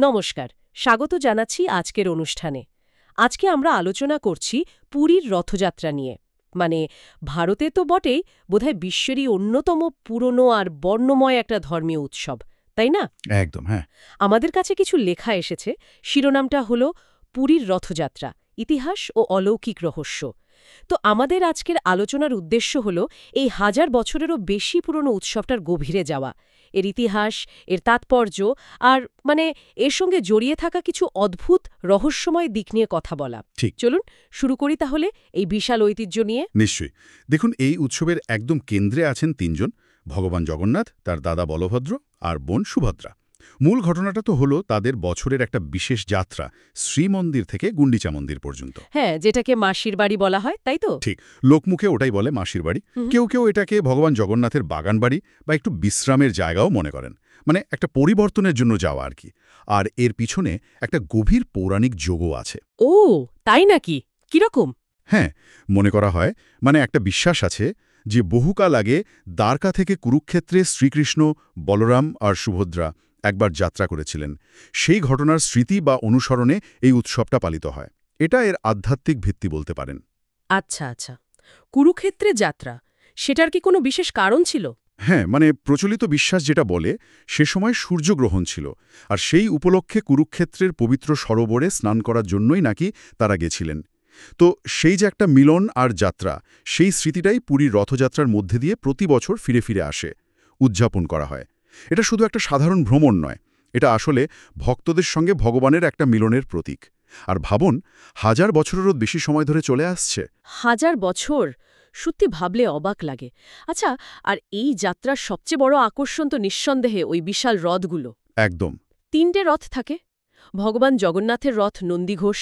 নমস্কার, স্বাগত জানাচ্ছি আজকের অনুষ্ঠানে। আজকে আমরা আলোচনা করছি পুরীর রথযাত্রা নিয়ে। মানে, ভারতে তো বটেই, বোধহয় বিশ্বেরই অন্যতম পুরনো আর বর্ণময় একটা ধর্মীয় উৎসব, তাই না? একদম, হ্যাঁ। আমাদের কাছে কিছু লেখা এসেছে, শিরোনামটা হলো পুরীর রথযাত্রা, ইতিহাস ও অলৌকিক রহস্য। তো আমাদের আজকের আলোচনার উদ্দেশ্য হলো এই হাজার বছরেরও বেশি পুরনো উৎসবটার গভীরে যাওয়া, এর ইতিহাস, এর তাৎপর্য আর এর সঙ্গে জড়িয়ে থাকা কিছু অদ্ভুত রহস্যময় দিক নিয়ে কথা বলা। ঠিক। চলুন শুরু করি তাহলে এই বিশাল ঐতিহ্য নিয়ে। নিশ্চয়ই। দেখুন, এই উৎসবের একদম কেন্দ্রে আছেন তিনজন: ভগবান জগন্নাথ, তার দাদা বলভদ্র আর বোন সুভদ্রা। মূল ঘটনাটা তো হলো তাদের বছরের একটা বিশেষ যাত্রা, শ্রীমন্দির থেকে গুন্ডিচা মন্দির পর্যন্ত। হ্যাঁ, যেটাকে মাসির বাড়ি বলা হয়, তাই তো? ঠিক, লোকমুখে ওটাই বলে মাসির বাড়ি। হুম। কেউ কেউ এটাকে ভগবান জগন্নাথের বাগান বাড়ি বা একটু বিশ্রামের জায়গাও মনে করেন। মানে একটা পরিবর্তনের জন্য যাওয়া আর কি। আর এর পিছনে একটা গভীর পৌরাণিক যোগও আছে। ও, তাই নাকি? কিরকম? হ্যাঁ, মনে করা হয়, একটা বিশ্বাস আছে যে বহুকাল আগে দ্বারকা থেকে কুরুক্ষেত্রে শ্রীকৃষ্ণ, বলরাম আর সুভদ্রা একবার যাত্রা করেছিলেন। সেই ঘটনার স্মৃতি বা অনুসরণে এই উৎসবটা পালিত হয়। এটা এর আধ্যাত্মিক ভিত্তি বলতে পারেন। আচ্ছা আচ্ছা, কুরুক্ষেত্রে যাত্রা, সেটার কি কোনো বিশেষ কারণ ছিল? হ্যাঁ, প্রচলিত বিশ্বাস যেটা বলে, সে সময় সূর্যগ্রহণ ছিল, আর সেই উপলক্ষে কুরুক্ষেত্রের পবিত্র সরোবরে স্নান করার জন্যই নাকি তারা গেছিলেন। তো সেই যে একটা মিলন আর যাত্রা, সেই স্মৃতিটাই পুরীর রথযাত্রার মধ্যে দিয়ে প্রতি বছর ফিরে ফিরে আসে, উদযাপন করা হয়। এটা শুধু একটা সাধারণ ভ্রমণ নয়, এটা আসলে ভক্তদের সঙ্গে ভগবানের একটা মিলনের প্রতীক। আর ভাবুন, হাজার বছরেরও বেশি সময় ধরে চলে আসছে। হাজার বছর! সত্যি ভাবলে অবাক লাগে। আচ্ছা, আর এই যাত্রার সবচেয়ে বড় আকর্ষণ তো নিঃসন্দেহে ওই বিশাল রথগুলো। একদম। 3টে রথ থাকে। ভগবান জগন্নাথের রথ নন্দীঘোষ,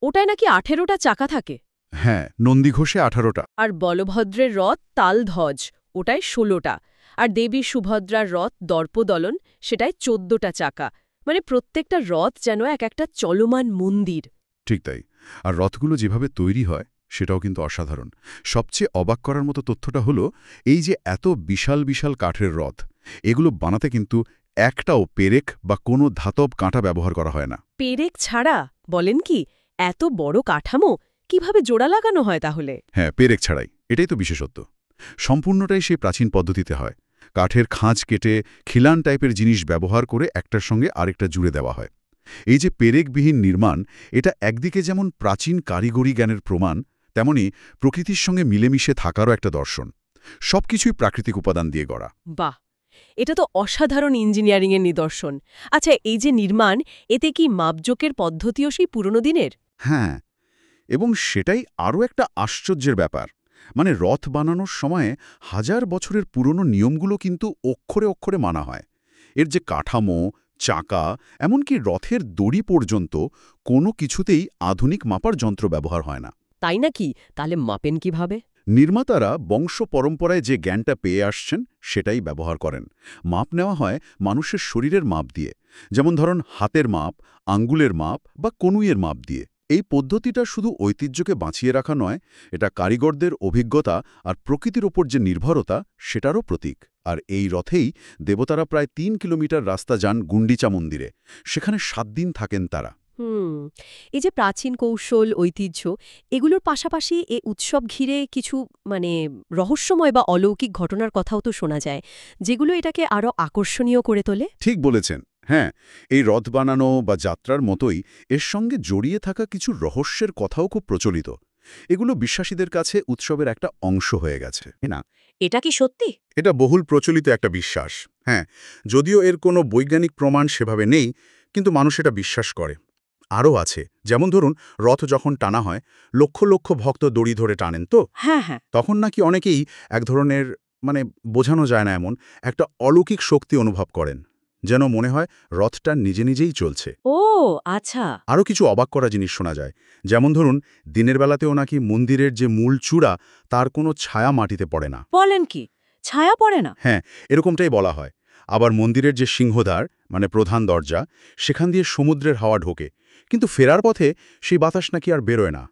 ওটায় নাকি 18টা চাকা থাকে। হ্যাঁ, নন্দীঘোষে 18টা। আর বলভদ্রের রথ তালধ্বজ, ওটায় 16টা। আর দেবী সুভদ্রার রথ দর্পদলন, সেটায় 14টা চাকা। মানে প্রত্যেকটা রথ যেন এক একটা চলমান মন্দির। ঠিক তাই। আর রথগুলো যেভাবে তৈরি হয় সেটাও কিন্তু অসাধারণ। সবচেয়ে অবাক করার মতো তথ্যটা হলো, এই যে এত বিশাল বিশাল কাঠের রথ, এগুলো বানাতে কিন্তু একটাও পেরেক বা কোনো ধাতব কাঁটা ব্যবহার করা হয় না। পেরেক ছাড়া? বলেন কি? এত বড় কাঠামো কিভাবে জোড়া লাগানো হয় তাহলে? হ্যাঁ, পেরেক ছাড়াই। এটাই তো বিশেষত্ব। সম্পূর্ণটাই সেই প্রাচীন পদ্ধতিতে হয়। কাঠের খাঁজ কেটে খিলান টাইপের জিনিস ব্যবহার করে একটার সঙ্গে আরেকটা জুড়ে দেওয়া হয়। এই যে পেরেকবিহীন নির্মাণ, এটা একদিকে যেমন প্রাচীন কারিগরি জ্ঞানের প্রমাণ, তেমনি প্রকৃতির সঙ্গে মিলেমিশে থাকারও একটা দর্শন। সবকিছুই প্রাকৃতিক উপাদান দিয়ে গড়া। বাহ! এটা তো অসাধারণ ইঞ্জিনিয়ারিংয়ের নিদর্শন। আচ্ছা, এই যে নির্মাণ, এতে কি মাপজোকের পদ্ধতিও সেই পুরনো দিনের? হ্যাঁ, এবং সেটাই আরও একটা আশ্চর্যের ব্যাপার। রথ বানানোর সময়ে হাজার বছরের পুরনো নিয়মগুলো কিন্তু অক্ষরে অক্ষরে মানা হয়। এর যে কাঠামো, চাকা, এমনকি রথের দড়ি পর্যন্ত কোনো কিছুতেই আধুনিক মাপার যন্ত্র ব্যবহার হয় না। তাই নাকি? তাহলে মাপেন কিভাবে? নির্মাতারা বংশ পরম্পরায় যে জ্ঞানটা পেয়ে আসছেন সেটাই ব্যবহার করেন। মাপ নেওয়া হয় মানুষের শরীরের মাপ দিয়ে, যেমন ধরুন হাতের মাপ, আঙ্গুলের মাপ বা কনুইয়ের মাপ দিয়ে। এই পদ্ধতিটা শুধু ঐতিহ্যকে বাঁচিয়ে রাখা নয়, এটা কারিগরদের অভিজ্ঞতা আর প্রকৃতির ওপর যে নির্ভরতা সেটারও প্রতীক। আর এই রথেই দেবতারা প্রায় ৩ কিলোমিটার রাস্তা যান গুন্ডিচা মন্দিরে। সেখানে 7 দিন থাকেন তারা। হুম। এই যে প্রাচীন কৌশল, ঐতিহ্য, এগুলোর পাশাপাশি এ উৎসব ঘিরে কিছু মানে রহস্যময় বা অলৌকিক ঘটনার কথাও তো শোনা যায়, যেগুলো এটাকে আরও আকর্ষণীয় করে তোলে। ঠিক বলেছেন। হ্যাঁ, এই রথ বানানো বা যাত্রার মতোই এর সঙ্গে জড়িয়ে থাকা কিছু রহস্যের কথাও খুব প্রচলিত। এগুলো বিশ্বাসীদের কাছে উৎসবের একটা অংশ হয়ে গেছে, না? এটা কি সত্যি? এটা বহুল প্রচলিত একটা বিশ্বাস। হ্যাঁ, যদিও এর কোনো বৈজ্ঞানিক প্রমাণ সেভাবে নেই, কিন্তু মানুষ এটা বিশ্বাস করে। আরও আছে, যেমন ধরুন, রথ যখন টানা হয়, লক্ষ লক্ষ ভক্ত দড়ি ধরে টানেন তো, হ্যাঁ হ্যাঁ। তখন নাকি অনেকেই এক ধরনের, বোঝানো যায় না এমন একটা অলৌকিক শক্তি অনুভব করেন, যেন মনে হয় রথটা নিজে নিজেই চলছে। ও আচ্ছা। আরও কিছু অবাক করা জিনিস শোনা যায়, যেমন ধরুন, দিনের বেলাতেও নাকি মন্দিরের যে মূল চূড়া, তার কোনো ছায়া মাটিতে পড়ে না। বলেন কি? ছায়া পড়ে না? হ্যাঁ, এরকমটাই বলা হয়। আবার মন্দিরের যে সিংহদ্বার, প্রধান দরজা, সেখান দিয়ে সমুদ্রের হাওয়া ঢোকে, কিন্তু ফেরার পথে সেই বাতাস নাকি আর বেরোয় না।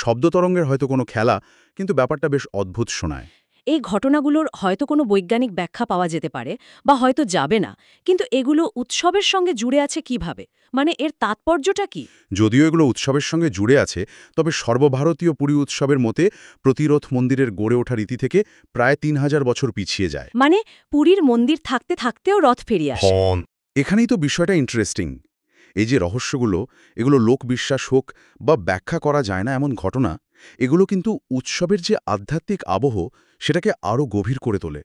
শব্দ তরঙ্গের হয়তো কোনো খেলা, কিন্তু ব্যাপারটা বেশ অদ্ভুত শোনায়। এই ঘটনাগুলোর হয়তো কোনো বৈজ্ঞানিক ব্যাখ্যা পাওয়া যেতে পারে বা হয়তো যাবে না, কিন্তু এগুলো উৎসবের সঙ্গে জুড়ে আছে কিভাবে? মানে এর তাৎপর্যটা কি? যদিও এগুলো উৎসবের সঙ্গে জুড়ে আছে, তবে সর্বভারতীয় পুরী উৎসবের মতে প্রতিরথ মন্দিরের গড়ে ওঠার রীতি থেকে প্রায় ৩,০০০ বছর পিছিয়ে যায়। মানে পুরীর মন্দির থাকতে থাকতেও রথ ফিরিয়ে আসে। এখানেই তো বিষয়টা ইন্টারেস্টিং। এই যে রহস্যগুলো, এগুলো লোকবিশ্বাস হোক বা ব্যাখ্যা করা যায় না এমন ঘটনা, এগুলো কিন্তু উৎসবের যে আধ্যাত্মিক আবহ সেটাকে আরও গভীর করে তোলে,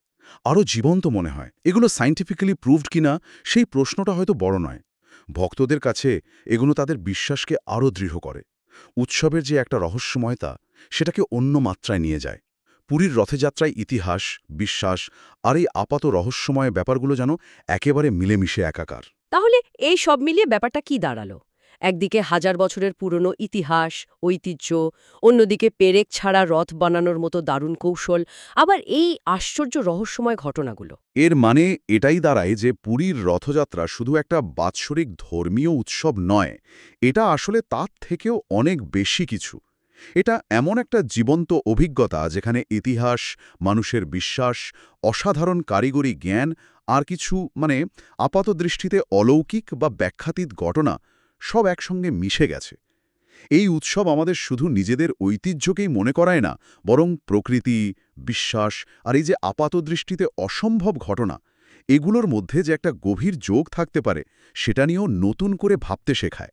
আরও জীবন্ত মনে হয়। এগুলো সায়েন্টিফিক্যালি প্রুভড কিনা সেই প্রশ্নটা হয়তো বড় নয়। ভক্তদের কাছে এগুলো তাদের বিশ্বাসকে আরও দৃঢ় করে। উৎসবের যে একটা রহস্যময়তা, সেটাকে অন্য মাত্রায় নিয়ে যায়। পুরীর রথযাত্রায় ইতিহাস, বিশ্বাস আর এই আপাত রহস্যময় ব্যাপারগুলো যেন একেবারে মিলেমিশে একাকার। তাহলে এই সব মিলিয়ে ব্যাপারটা কি দাঁড়ালো? একদিকে হাজার বছরের পুরনো ইতিহাস, ঐতিহ্য, অন্যদিকে পেরেক ছাড়া রথ বানানোর মতো দারুণ কৌশল, আবার এই আশ্চর্য রহস্যময় ঘটনাগুলো। এর মানে এটাই দাঁড়ায় যে পুরীর রথযাত্রা শুধু একটা বাৎসরিক ধর্মীয় উৎসব নয়, এটা আসলে তার থেকেও অনেক বেশি কিছু। এটা এমন একটা জীবন্ত অভিজ্ঞতা যেখানে ইতিহাস, মানুষের বিশ্বাস, অসাধারণ কারিগরি জ্ঞান আর কিছু আপাতদৃষ্টিতে অলৌকিক বা ব্যাখ্যাতীত ঘটনা সব একসঙ্গে মিশে গেছে। এই উৎসব আমাদের শুধু নিজেদের ঐতিহ্যকেই মনে করায় না, বরং প্রকৃতি, বিশ্বাস আর এই যে আপাতদৃষ্টিতে অসম্ভব ঘটনা, এগুলোর মধ্যে যে একটা গভীর যোগ থাকতে পারে সেটা নিয়েও নতুন করে ভাবতে শেখায়।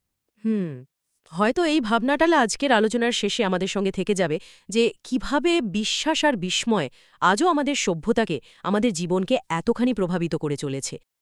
হয়তো এই ভাবনাটা আজকের আলোচনার শেষে আমাদের সঙ্গে থেকে যাবে, যে কিভাবে বিশ্বাস আর বিস্ময় আজও আমাদের সভ্যতাকে, আমাদের জীবনকে এতখানি প্রভাবিত করে চলেছে।